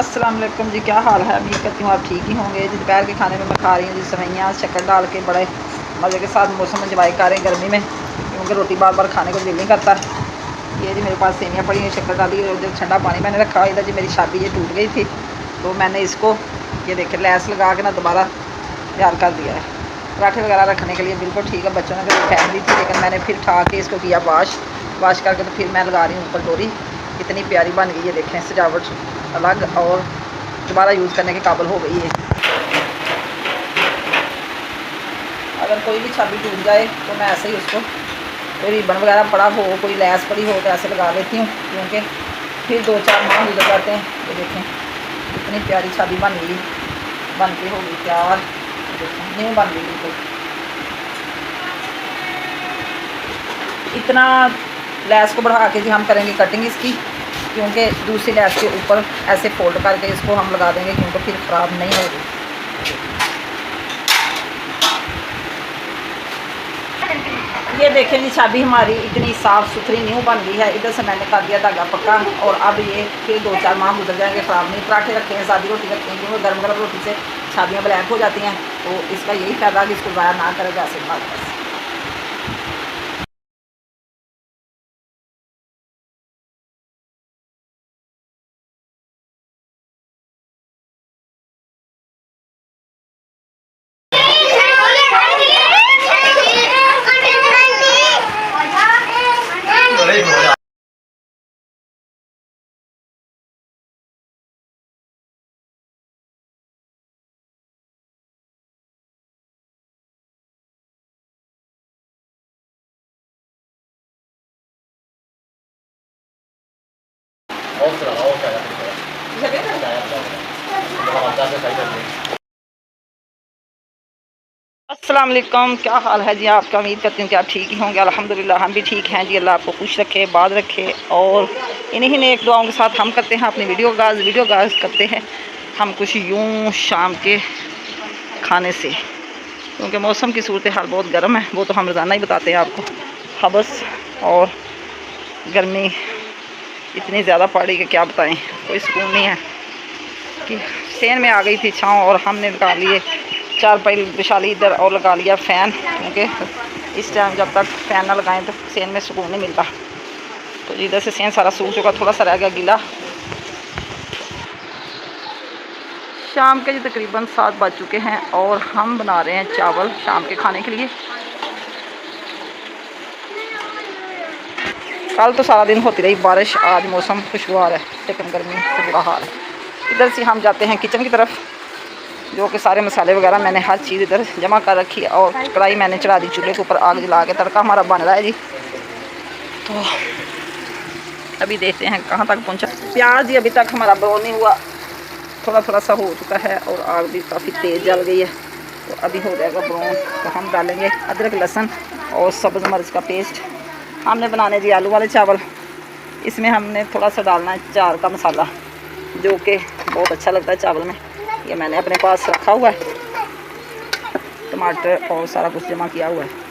अस्सलाम वालेकुम जी, क्या हाल है? उम्मीद करती हूँ आप ठीक ही होंगे जी। दोपहर के खाने में मैं खा रही हूँ जी सेवइयाँ शक्कर डाल के, बड़े मज़े के साथ मौसम इंजॉय कर रहे हैं गर्मी में, क्योंकि रोटी बार बार खाने को दिल नहीं करता। ये जी मेरे पास सेवइयाँ पड़ी हैं, शक्कर डाली और जो ठंडा पानी मैंने रखा, इधर जी मेरी शादी ये टूट गई थी तो मैंने इसको ये देखिए लैस लगा के ना दोबारा तैयार कर दिया है पराठे वगैरह रखने के लिए। बिल्कुल ठीक है, बच्चों ने तो फेंक दी थी, लेकिन मैंने फिर उठा के इसको किया वाश करके, तो फिर मैं लगा रही हूँ ऊपर डोरी। इतनी प्यारी बन गई है, देखें सजावट अलग और दोबारा यूज़ करने के काबिल हो गई है। अगर कोई भी चाबी टूट जाए तो मैं ऐसे ही उसको, कोई रिबन वगैरह पड़ा हो, कोई लैस पड़ी हो, तो ऐसे लगा लेती हूँ, क्योंकि फिर 2-4 माह गुजर जाते हैं। ये देखें इतनी प्यारी चाबी बन गई, बन के हो गई तैयार, न्यू बन गई बिल्कुल। इतना लैस को बढ़ा के जी हम करेंगे कटिंग इसकी, क्योंकि दूसरी लैस के ऊपर ऐसे फोल्ड करके इसको हम लगा देंगे, क्योंकि फिर ख़राब नहीं होगी। ये देखें जी चाबी हमारी इतनी साफ़ सुथरी न्यू बन गई है। इधर से मैंने कर दिया धागा पक्का, और अब ये फिर 2-4 माह गुजर जाएंगे, ख़राब नहीं। पराठे रखे हैं, सादी रोटी रखी हैं, क्योंकि गर्म गर्म रोटी से शादियाँ ब्लैक हो जाती हैं, तो इसका यही फ़ायदा कि इसको ज़ाया ना करें जैसे बात। अस्सलाम वालेकुम, क्या हाल है जी आपका? उम्मीद करती हूँ कि आप ठीक ही होंगे। अल्हम्दुलिल्लाह हम भी ठीक हैं जी। अल्लाह आपको खुश रखे, बाद रखे, और इन्हीं नेक दुआओं के साथ हम करते हैं अपनी वीडियो गाज करते हैं हम कुछ यूँ शाम के खाने से, क्योंकि मौसम की सूरत हाल बहुत गर्म है, वो तो हम रोज़ाना ही बताते हैं आपको। हबस और गर्मी इतनी ज़्यादा पड़ रही कि क्या बताएं, कोई सुकून नहीं है। कि सेन में आ गई थी छाँव, और हमने लगा लिए 4 पाई विशाली इधर, और लगा लिया फ़ैन, क्योंकि इस टाइम जब तक फ़ैन ना लगाएं तो सेन में सुकून नहीं मिलता। तो इधर से सेन सारा सूख चुका, थोड़ा सा रह गया गीला। शाम के जी तकरीबन 7 बज चुके हैं, और हम बना रहे हैं चावल शाम के खाने के लिए। कल तो सारा दिन होती रही बारिश, आज मौसम खुशगवार है, लेकिन गर्मी से बुरा हाल है। इधर से हम जाते हैं किचन की तरफ, जो कि सारे मसाले वगैरह मैंने हर चीज़ इधर जमा कर रखी है, और कढ़ाई मैंने चढ़ा दी चूल्हे के ऊपर, आग जला के तड़का हमारा बन रहा है जी। तो अभी देखते हैं कहाँ तक पहुँचा। प्याज जी अभी तक हमारा ब्राउन नहीं हुआ, थोड़ा थोड़ा सा हो चुका है, और आग भी काफ़ी तेज़ जल गई है, तो अभी हो जाएगा ब्राउन। तो हम डालेंगे अदरक लहसुन और सब्ज़ मिर्च का पेस्ट। हमने बनाने जी आलू वाले चावल, इसमें हमने थोड़ा सा डालना है चार का मसाला, जो कि बहुत अच्छा लगता है चावल में। ये मैंने अपने पास रखा हुआ है, टमाटर और सारा कुछ जमा किया हुआ है।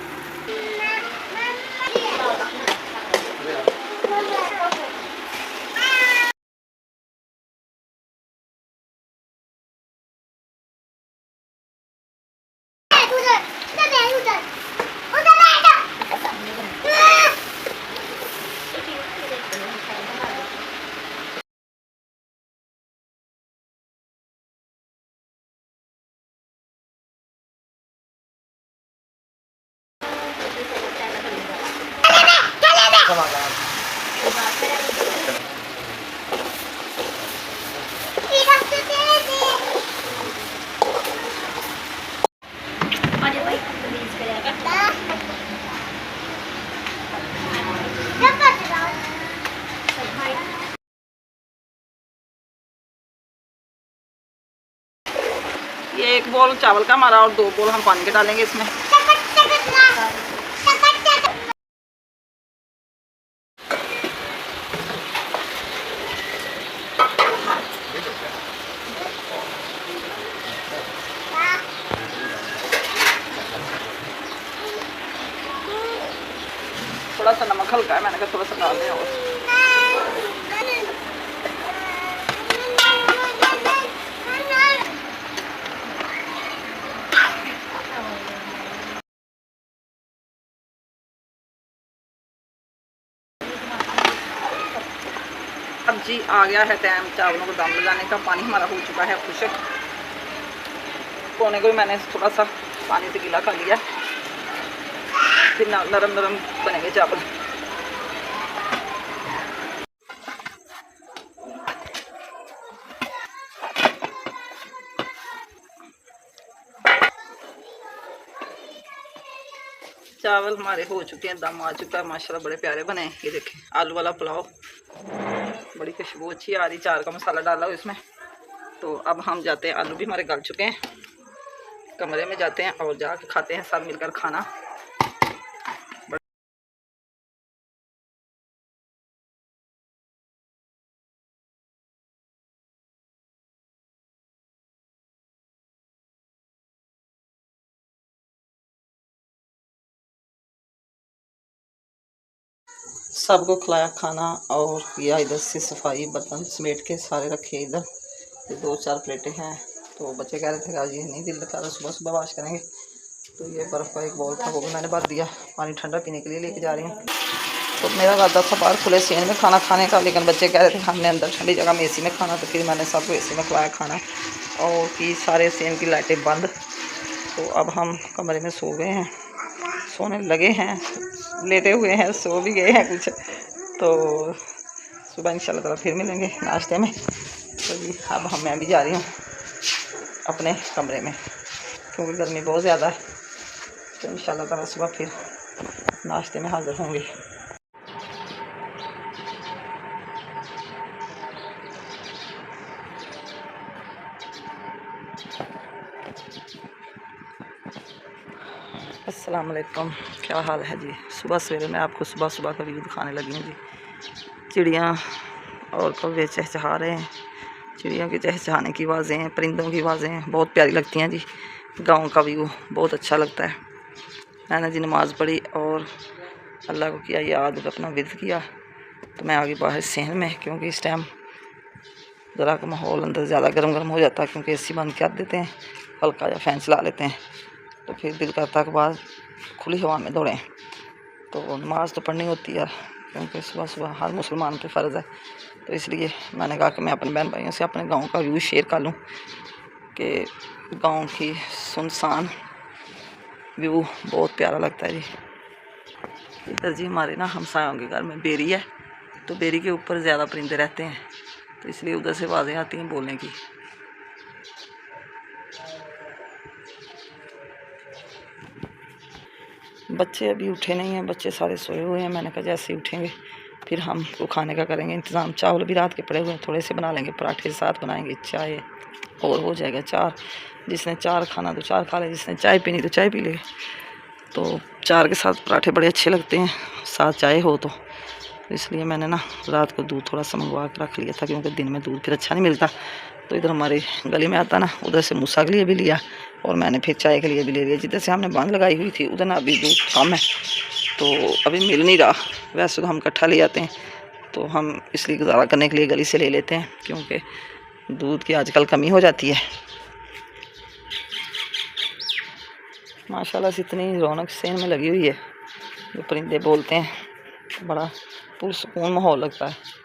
ये 1 बोल चावल का हमारा, और 2 बोल हम पानी के डालेंगे इसमें। थोड़ा सा नमक हल्का है, मैंने कहा थोड़ा सा डाल दें। और जी आ गया है टाइम चावलों को दम लगाने का। पानी हमारा हो चुका है खुशक। कोने को भी मैंने थोड़ा सा पानी से गीला कर लिया, फिर नरम नरम बनेंगे चावल। चावल हमारे हो चुके हैं, दम आ चुका है माशाल्लाह, बड़े प्यारे बने हैं। ये देखें आलू वाला पुलाव, बड़ी खुशबू अच्छी आ रही। चार का मसाला डाला हो इसमें। तो अब हम जाते हैं, आलू भी हमारे गल चुके हैं, कमरे में जाते हैं और जाके खाते हैं सब मिलकर खाना। सबको खिलाया खाना और किया इधर से सफाई, बर्तन समेट के सारे रखे इधर। ये 2-4 प्लेटें हैं। तो बच्चे कह रहे थे आज ये नहीं दिल लगा रहा, सुबह सुबह वाश करेंगे। तो ये बर्फ़ का एक बॉल था, वो भी मैंने भर दिया। पानी ठंडा पीने के लिए लेके जा रही हूँ। तो मेरा इरादा था बाहर खुले सीन में खाना खाने का, लेकिन बच्चे कह रहे थे हमने अंदर ठंडी जगह में एसी में खाना। तो फिर मैंने सबको एसी में खिलाया खाना और की सारे सीन की लाइटें बंद। तो अब हम कमरे में सो गए हैं, सोने लगे हैं, लेटे हुए हैं, सो भी गए हैं कुछ। तो सुबह इंशाल्लाह ताला फिर मिलेंगे नाश्ते में। तो जी अब मैं भी जा रही हूँ अपने कमरे में, क्योंकि गर्मी बहुत ज़्यादा है। तो इंशाल्लाह ताला सुबह फिर नाश्ते में हाज़िर होंगे। अस्सलाम वालेकुम, क्या हाल है जी। सुबह सवेरे मैं आपको सुबह सुबह का व्यू दिखाने लगी हूँ जी। चिड़ियाँ और कौवे चहचहा रहे हैं। चिड़ियों के चहचहाने की आवाज़ें, परिंदों की आवाज़ें बहुत प्यारी लगती हैं जी। गांव का व्यू बहुत अच्छा लगता है। मैंने जी नमाज़ पढ़ी और अल्लाह को किया याद, अपना विद किया। तो मैं आ गई बाहर सहन में, क्योंकि इस टाइम ज़रा का माहौल अंदर ज़्यादा गर्म गर्म हो जाता है, क्योंकि एसी बंद कर देते हैं, हल्का या फैन चला लेते हैं। तो फिर दिल करता के बाद खुली हवा में दौड़ें। तो नमाज़ तो पढ़नी होती है, क्योंकि सुबह सुबह हर मुसलमान पे फ़र्ज़ है। तो इसलिए मैंने कहा कि मैं अपने बहन भाइयों से अपने गांव का व्यू शेयर कर लूँ कि गांव की सुनसान व्यू बहुत प्यारा लगता है जी। इधर जी हमारे ना हमसायों के घर में बेरी है, तो बेरी के ऊपर ज़्यादा परिंदे रहते हैं, तो इसलिए उधर से आवाज़ें आती हैं बोलने की। बच्चे अभी उठे नहीं हैं, बच्चे सारे सोए हुए हैं। मैंने कहा जैसे ही उठेंगे फिर हम वो खाने का करेंगे इंतज़ाम। चावल भी रात के पड़े हुए हैं, थोड़े से बना लेंगे, पराठे के साथ बनाएंगे, चाय और हो जाएगा। चार जिसने चार खाना तो चार खा ले, जिसने चाय पीनी तो चाय पी ले। तो चार के साथ पराठे बड़े अच्छे लगते हैं, साथ चाय हो तो इसलिए मैंने ना रात को दूध थोड़ा सा मंगवा के रख लिया था, क्योंकि दिन में दूध फिर अच्छा नहीं मिलता। तो इधर हमारे गली में आता ना, उधर से मूसा के लिए भी लिया और मैंने फिर चाय के लिए भी ले लिया। जिधर से हमने बांध लगाई हुई थी उधर ना अभी दूध कम है, तो अभी मिल नहीं रहा। वैसे तो हम इकट्ठा ले आते हैं, तो हम इसलिए गुजारा करने के लिए गली से ले लेते हैं, क्योंकि दूध की आजकल कमी हो जाती है। माशाल्लाह से इतनी रौनक सेन में लगी हुई है, जो परिंदे बोलते हैं, बड़ा पुरसकून माहौल लगता है।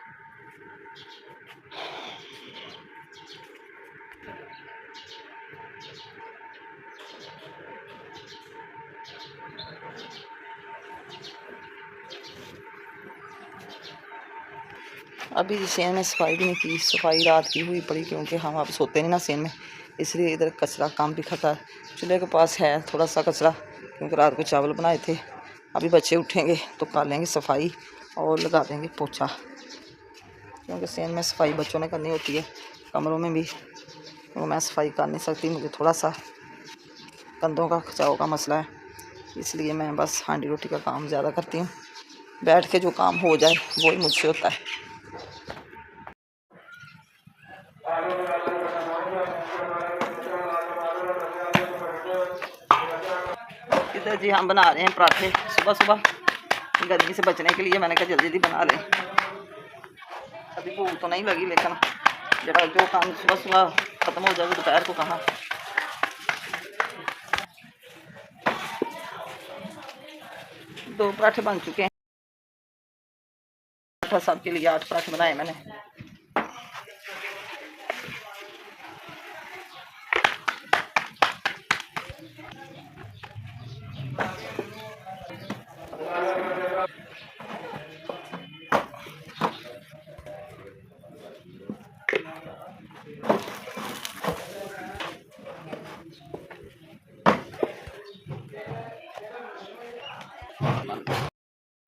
अभी सेन में सफाई भी नहीं की, सफाई रात की हुई पड़ी, क्योंकि हम अब सोते नहीं ना सेन में, इसलिए इधर कचरा काम बिखरता है। चूल्हे के पास है थोड़ा सा कचरा, क्योंकि रात को चावल बनाए थे। अभी बच्चे उठेंगे तो कर लेंगे सफाई और लगा देंगे पोछा, क्योंकि सेन में सफाई बच्चों ने करनी होती है, कमरों में भी। वो मैं सफाई कर नहीं सकती, मुझे थोड़ा सा कंधों का खिंचाव का मसला है, इसलिए मैं बस हांडी रोटी का काम ज़्यादा करती हूँ। बैठ के जो काम हो जाए वही मुझसे होता है। इधर जी हम बना रहे हैं पराठे सुबह सुबह, गर्मी से बचने के लिए। मैंने कहा जल्दी जल्दी बना लें, अभी भूख तो नहीं लगी, लेकिन जरा जो काम सुबह सुबह ख़त्म हो जाए दोपहर को कहाँ। दो पराठे बन चुके हैं, पराठा सबके लिए 8 पराठे बनाए मैंने।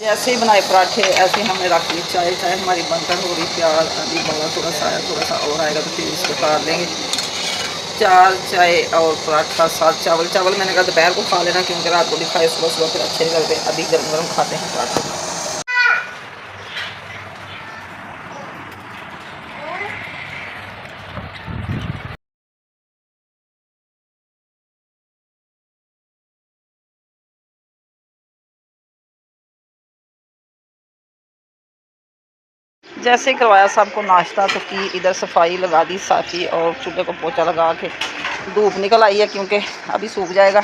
जैसे ही बनाए पराठे ऐसे ही हमने रख ली चाय। चाय हमारी बनकर हो रही तैयार। अभी बड़ा थोड़ा सा और आएगा तो फिर इसको उतार लेंगे। चार चाय और पराठा साथ चावल। चावल मैंने कहा दोपहर को खा लेना क्योंकि रात को भी खाए सुबह सुबह फिर अच्छे नहीं लगते। अभी गर्म गर्म खाते हैं पराठे। जैसे ही करवाया सबको नाश्ता तो की, इधर सफाई लगा दी साफ़ी और चूल्हे को पोछा लगा के धूप निकल आई है क्योंकि अभी सूख जाएगा।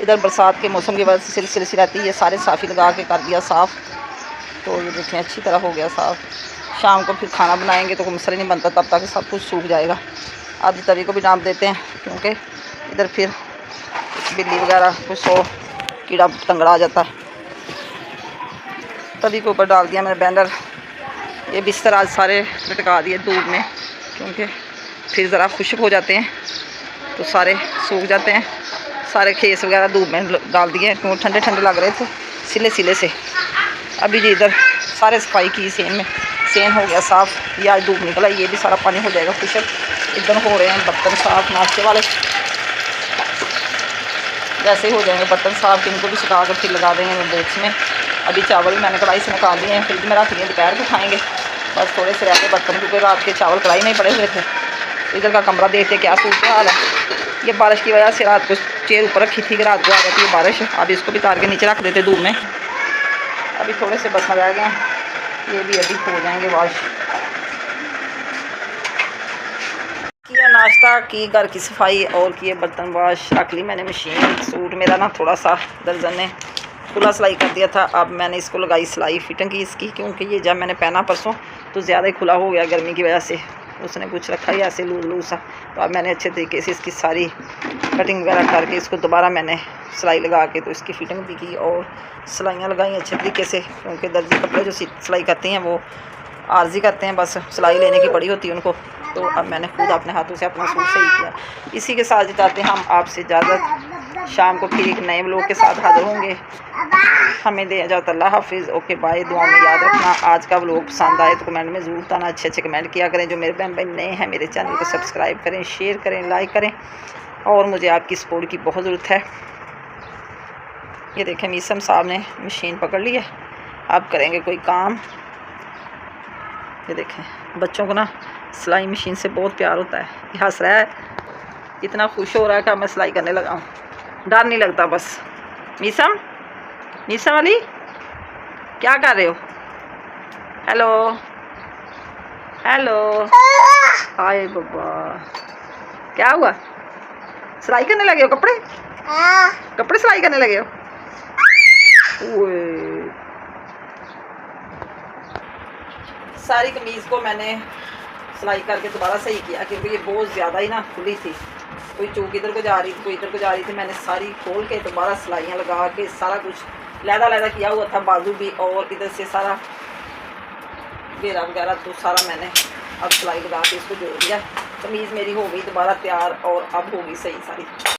इधर बरसात के मौसम की वजह से सिलसिली सी रहती है। सारे साफ़ी लगा के कर दिया साफ़। तो ये देखें अच्छी तरह हो गया साफ़। शाम को फिर खाना बनाएंगे तो मसला नहीं बनता, तब तक सब कुछ सूख जाएगा। आधी तवी को भी डांप देते हैं क्योंकि इधर फिर बिल्ली वगैरह कुछ सो कीड़ा तंगड़ा आ जाता है। तवी के ऊपर डाल दिया मैंने बैनर। ये बिस्तर आज सारे लटका दिए धूप में क्योंकि फिर ज़रा खुश्क हो जाते हैं तो सारे सूख जाते हैं। सारे खेस वगैरह धूप में डाल दिए क्योंकि ठंडे ठंडे लग रहे थे सिले सिले से। अभी जी इधर सारे सफाई की सेन में, सेन हो गया साफ़। ये आज धूप निकला, ये भी सारा पानी हो जाएगा खुश्क। इधर हो रहे हैं बर्तन साफ़ नाश्ते वाले। जैसे ही हो जाएंगे बर्तन साफ़ इनको भी सुखा कर फिर लगा देंगे बॉक्स में। अभी चावल मैंने कढ़ाई से निकाल दिए हैं, फ्रिज में रख दिए, दोपहर को खाएंगे। बस थोड़े से रहते बर्तन क्योंकि रात के चावल कढ़ाई में पड़े हुए थे। इधर का कमरा देखते क्या सूरत हाल है। ये बारिश की वजह से रात को चेयर ऊपर रखी थी कि रात को आ जाती है बारिश। अब इसको भी तार के नीचे रख देते धूप में। अभी थोड़े से बर्तन रह गए हैं, ये भी अभी हो जाएंगे वॉश। किया नाश्ता, की घर की सफाई और किए बर्तन वॉश। रख ली मैंने मशीन। सूट मेरा ना थोड़ा सा दर्जन ने खुला सिलाई कर दिया था। अब मैंने इसको लगाई सिलाई फिटिंग की इसकी क्योंकि ये जब मैंने पहना परसों तो ज़्यादा ही खुला हो गया गर्मी की वजह से। उसने कुछ रखा ही ऐसे लूज लूज सा। तो अब मैंने अच्छे तरीके से इसकी सारी कटिंग वगैरह करके इसको दोबारा मैंने सिलाई लगा के तो इसकी फिटिंग भी की और सिलाइयाँ लगाई अच्छे तरीके से क्योंकि दर्जी कपड़े जो सिलाई करते हैं वो आर्जी करते हैं, बस सिलाई लेने की पड़ी होती है उनको। तो अब मैंने खुद अपने हाथों से अपना सूट सही किया। इसी के साथ चाहते हैं हम आपसे इजाज़त। शाम को फिर एक नए व्लॉग के साथ हाज़िर होंगे। हमें दे इजाज़त। अल्लाह हाफिज़। Okay bye. दुआ में याद रखना। आज का व्लॉग पसंद आए तो कमेंट में ज़रूर बताना। अच्छे अच्छे कमेंट किया करें। जो मेरे बहन भाई नए हैं मेरे चैनल को सब्सक्राइब करें, शेयर करें, लाइक करें और मुझे आपकी सपोर्ट की बहुत ज़रूरत है। ये देखें मीसम साहब ने मशीन पकड़ ली है, अब करेंगे कोई काम। ये देखें बच्चों को ना सिलाई मशीन से बहुत प्यार होता है। ये हंस रहा है, इतना खुश हो रहा है कि मैं सिलाई करने लगा हूँ। डर नहीं लगता बस। मीसम, मीसम अली क्या कर रहे हो? Hello hello. हाय बाबा, क्या हुआ? सिलाई करने लगे हो कपड़े? कपड़े सिलाई करने लगे हो? सारी कमीज़ को मैंने सिलाई करके दोबारा सही किया क्योंकि ये बहुत ज़्यादा ही ना खुली थी। कोई चूक इधर को जा रही थी, कोई इधर को जा रही थी। मैंने सारी खोल के दोबारा सिलाइयाँ लगा के सारा कुछ लहदा लहदा किया हुआ था, बाजू भी और इधर से सारा घेरा वगैरह तो सारा मैंने अब सिलाई लगा के इसको जोड़ दिया। कमीज़ मेरी हो गई दोबारा तैयार और अब होगी सही सारी।